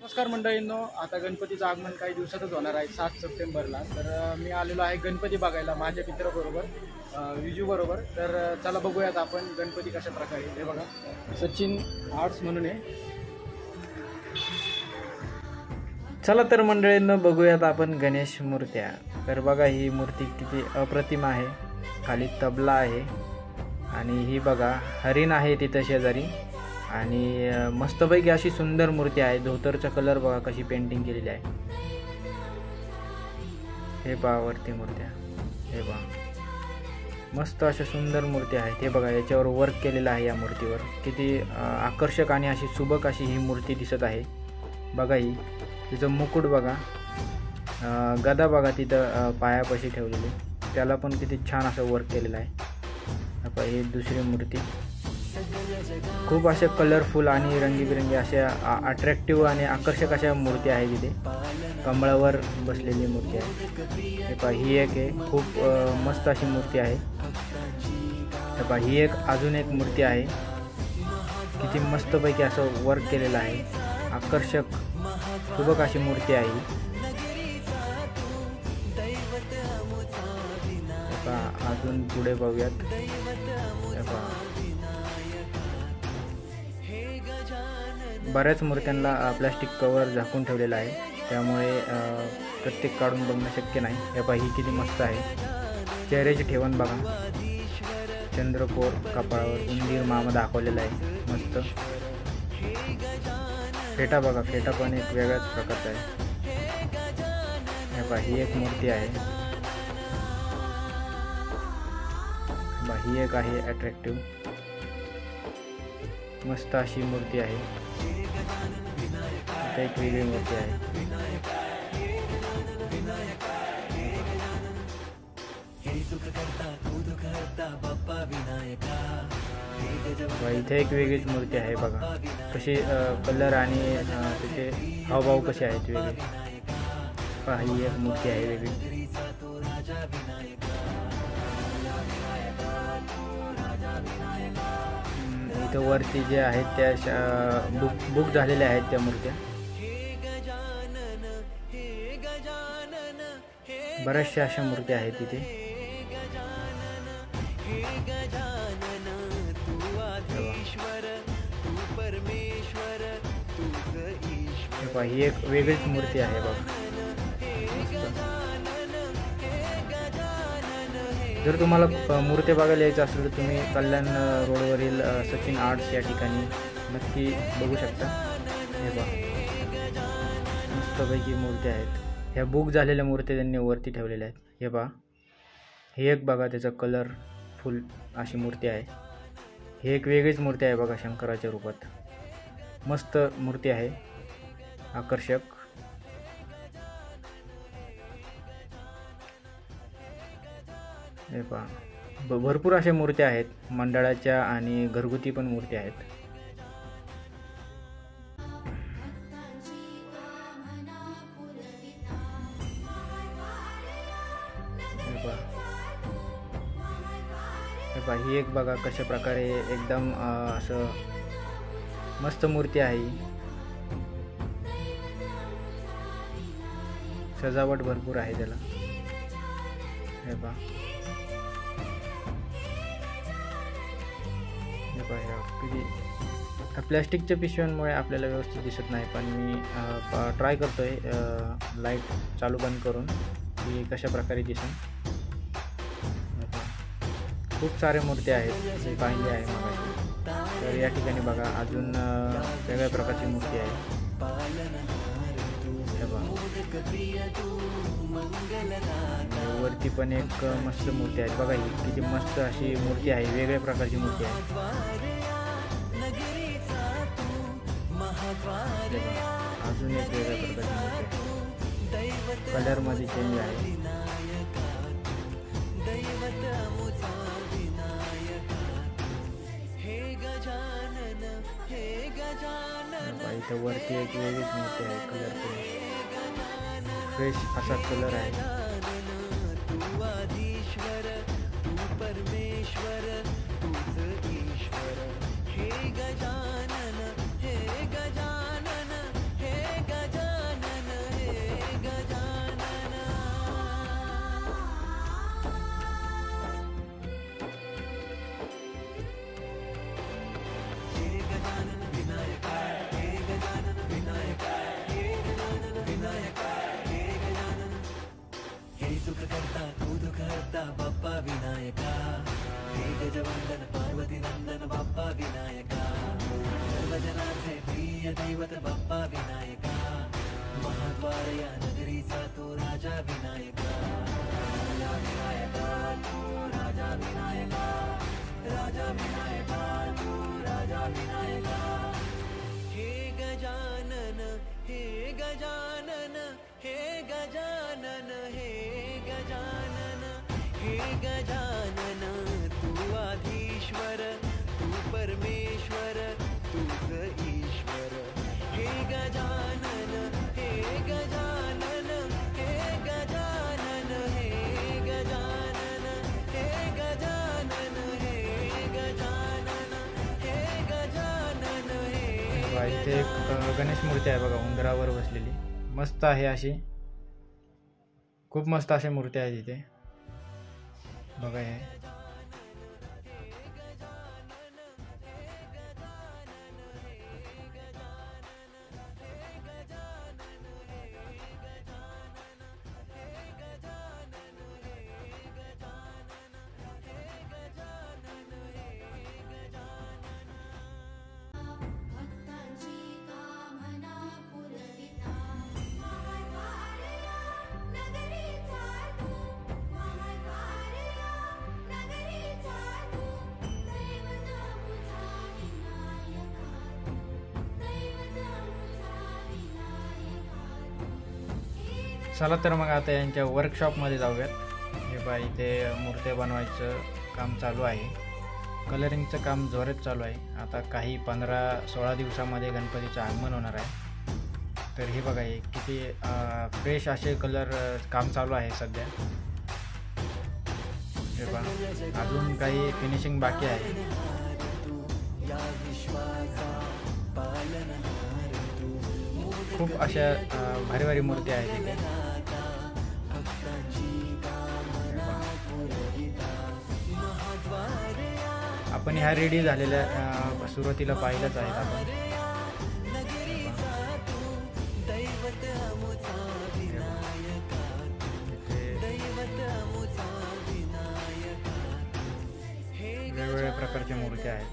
नमस्कार मंडळींनो, आता गणपतीचं आगमन काही दिवसातच होणार आहे 7 सप्टेंबरला. तर मी आलेलो आहे गणपती बघायला माझ्या मित्राबरोबर, विजूबरोबर. तर चला बघूयात आपण गणपती कशा प्रकारे. हे बघा, सचिन आर्ट्स म्हणून आहे. चला तर मंडळींनो बघूयात आपण गणेश मूर्त्या. तर बघा ही मूर्ती किती अप्रतिम आहे. खाली तबला आहे आणि ही बघा हरिण आहे तिथं शेजारी. आणि मस्तपैकी अशी सुंदर मूर्ती आहे. धोतरचा कलर बघा कशी पेंटिंग केलेली आहे. हे पहा वरती मूर्त्या, हे पहा मस्त अशा सुंदर मूर्ती आहेत. हे बघा याच्यावर वर्क केलेलं आहे. या मूर्तीवर किती आकर्षक आणि अशी सुबक अशी ही मूर्ती दिसत आहे. बघा ही तिचं मुकुट बघा, गदा बघा तिथं पायापाशी ठेवलेली, त्याला पण किती छान असं वर्क केलेलं आहे. आता ही दुसरी मूर्ती खूप अशा कलरफुल आणि रंगीबिरंगी अशा अट्रॅक्टिव्ह आणि आकर्षक अशा मूर्ती आहे. तिथे कमळावर बसलेली मूर्ती आहे. हे पहा ही एक आहे, खूप मस्त अशी मूर्ती आहे. हे पहा ही एक अजून एक मूर्ती आहे, किती मस्तपैकी असं वर्क केलेलं आहे. आकर्षक सुबक अशी मूर्ती आहे. अजून पुढे बघूयात. बऱ्याच मूर्त्यांना प्लास्टिक कवर झाकून ठेवलेलं आहे, त्यामुळे प्रत्येक काढून बघणं शक्य नाही. हे पहा ही किती मस्त आहे. चेहऱ्याची ठेवण बघा, चंद्रकोर कपाळावर उंदीर मामा दाखवलेला आहे मस्त. फेटा बघा, फेटा पण एक वेगळ्याच प्रकारचा आहे. हे पहा ही एक मूर्ती आहे. ही एक आहे अट्रॅक्टिव्ह, मस्त अशी मूर्ती आहे. एक वेगळी मूर्ती आहे. इथे एक वेगळीच मूर्ती आहे बघा, कशी कलर आणि त्याचे हावभाव कसे आहेत वेगळे. पहा ही एक मूर्ती आहे वेगळी. इथं वरती जे आहेत त्या बुक झालेल्या आहेत त्या मूर्त्या. बऱ्याचशा अशा मूर्त्या आहेत तिथे. ही एक वेगळीच मूर्ती आहे बघा. जर तुम्हाला मूर्ती बघायला यायचं असेल तर तुम्ही कल्याण रोडवरील सचिन आर्ट्स या ठिकाणी नक्की बघू शकता. हे बघा मस्तपैकी मूर्ती आहेत. ह्या बुक झालेल्या मूर्त्या त्यांनी वरती ठेवलेल्या आहेत. हे पहा ही एक बघा त्याचा कलरफुल अशी मूर्ती आहे. ही एक वेगळीच मूर्ती आहे बघा, शंकराच्या रूपात. मस्त मूर्ती आहे, आकर्षक. हे पहा भरपूर अशा मूर्त्या आहेत, मंडळाच्या आणि घरगुती पण मूर्त्या आहेत. हे पहा ही एक बघा कशा प्रकारे एकदम असं मस्त मूर्ती आहे. सजावट भरपूर आहे त्याला. हे पहा प्लॅस्टिकच्या पिशव्यांमुळे आपल्याला व्यवस्थित दिसत नाही, पण मी ट्राय करतोय लाईट चालू बंद करून की कशा प्रकारे दिसेल. खूप सारे मूर्ती आहेत जे पाहिली आहे मग. तर या ठिकाणी बघा अजून वेगळ्या प्रकारची मूर्ती आहे. वरती पण एक मस्त मूर्ती आहे बघा. ही किती मस्त अशी मूर्ती आहे, वेगळ्या प्रकारची मूर्ती आहे. अजून एक वेगळ्या प्रकारची मूर्ती आहे, कलर मध्ये चेंज आहे. इथं वरती एक वेगळीच मूर्ती आहे, कलरफुल फ्रेश असा कलर आहे. हे गजानन हे गजानन हे गजानन दैवत बाप्पा विनायका, महाद्वार या नगरीचा तो राजा विनायका. राजा विनायका तू राजा विनायका, राजा विनायका तू राजा विनायका. हे गजानन, हे गजानन, हे गजानन, हे गजानन, हे गजानन. तू आधीश्वर, तू परमेश्वर, तूच ईश्वर. हे गजानन, हे गजानन, हे गजानन, हे गजानन, हे गजानन, हे गजानन, हे गजानन, हे इथे एक गणेश मूर्ती आहे बघा, उंदरावर बसलेली. मस्त आहे अशी, खूप मस्त अशा मूर्ती आहेत इथे बघा. हे चला तर मग आता यांच्या वर्कशॉपमध्ये जाऊयात. हे बा इथे मूर्त्या बनवायचं काम चालू आहे, कलरिंगचं काम जोरात चालू आहे. आता काही 15-16 दिवसामध्ये गणपतीचं आगमन होणार आहे. तर हे बघा, हे किती फ्रेश असे कलर काम चालू आहे सध्या. हे बा अजून काही फिनिशिंग बाकी आहे. खूप अशा भारी भारी मूर्ती आहेत इथे. आपण ह्या रेडी झालेल्या सुरुवातीला पाहिल्याच आहेत आपण. वेगवेगळ्या प्रकारच्या मूर्त्या आहेत.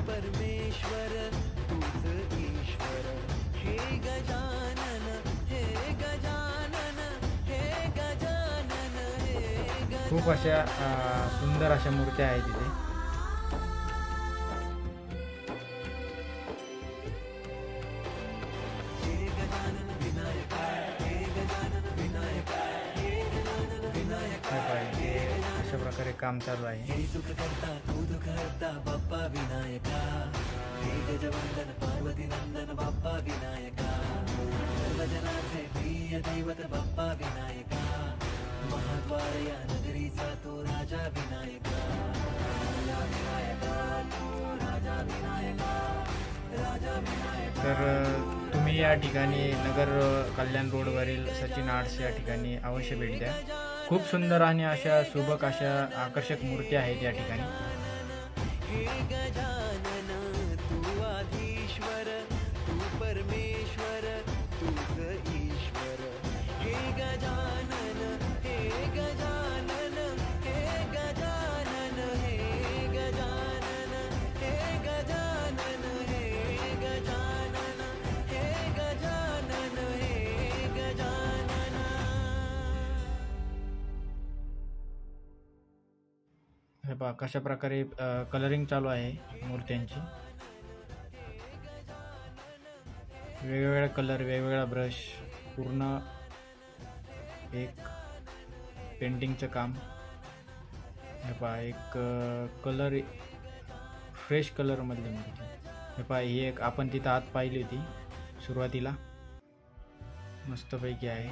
परमेश्वर तूच ईश्वर. हे गजानन, हे गजानन, हे गजानन, हे गजानन. खूप अशा सुंदर अशा मूर्त्या आहेत इथे. हे गजानन विनायका, हे गजानन विनायका, हे गजानन विनायका. अशा प्रकारे काम चालू आहे. हे सुख करता तू दुःख हरता बाप्पा विनायका. हे गजवंदन पार्वती नंदन बाप्पा विनायका. सर्वजनाचे प्रिय दैवत बाप्पा विनायका. महाद्वार या नगरीचा तो राजा विनायका. राजा विनायका तू राजा विनायका, राजा विनायका. तर तुम्ही या ठिकाणी नगर कल्याण रोडवरील सचिन आर्ट्स या ठिकाणी अवश्य भेट द्या. खूप सुंदर आणि अशा सुबक अशा आकर्षक मूर्त्या आहेत या ठिकाणी. हे गजानन, तू आधीश्वर, तू परमेश्वर, तूच ईश्वर. हे गजानन, हे गजानन, हे गजानन, हे गजानन, हे गजानन, हे गजानन, हे गजानन, हे गजानन. हे पहा कशा प्रकारे कलरिंग चालू आहे मूर्त्यांची. वेगवेगळ्या कलर, वेगवेगळा ब्रश, पूर्ण एक पेंटिंगचं काम. हे पहा एक कलर, फ्रेश कलरमधली मूर्ती. हे पहा ही एक आपण तिथं आत पाहिली होती सुरुवातीला, मस्तपैकी आहे.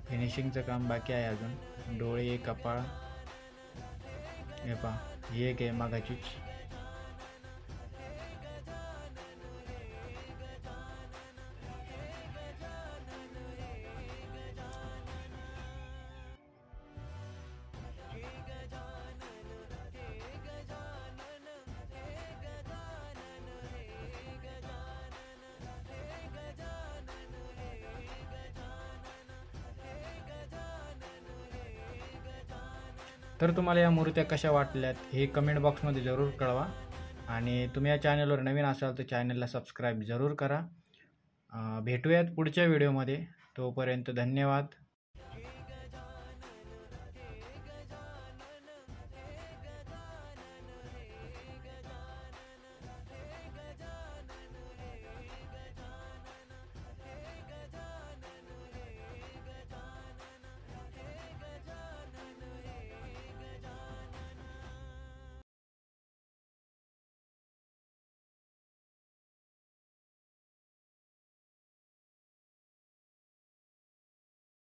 फिनिशिंगचं काम बाकी आहे अजून. डोळे, कपाळ. हे पहा ही एक आहे मागाचीच. तर तुम्हाला या मूर्त्या कशा वाटल्यात हे कमेंट बॉक्समध्ये जरूर कळवा आणि तुम्ही या चॅनलवर नवीन असाल तर चॅनलला सबस्क्राईब जरूर करा. भेटूयात पुढच्या व्हिडिओमध्ये. तोपर्यंत धन्यवाद.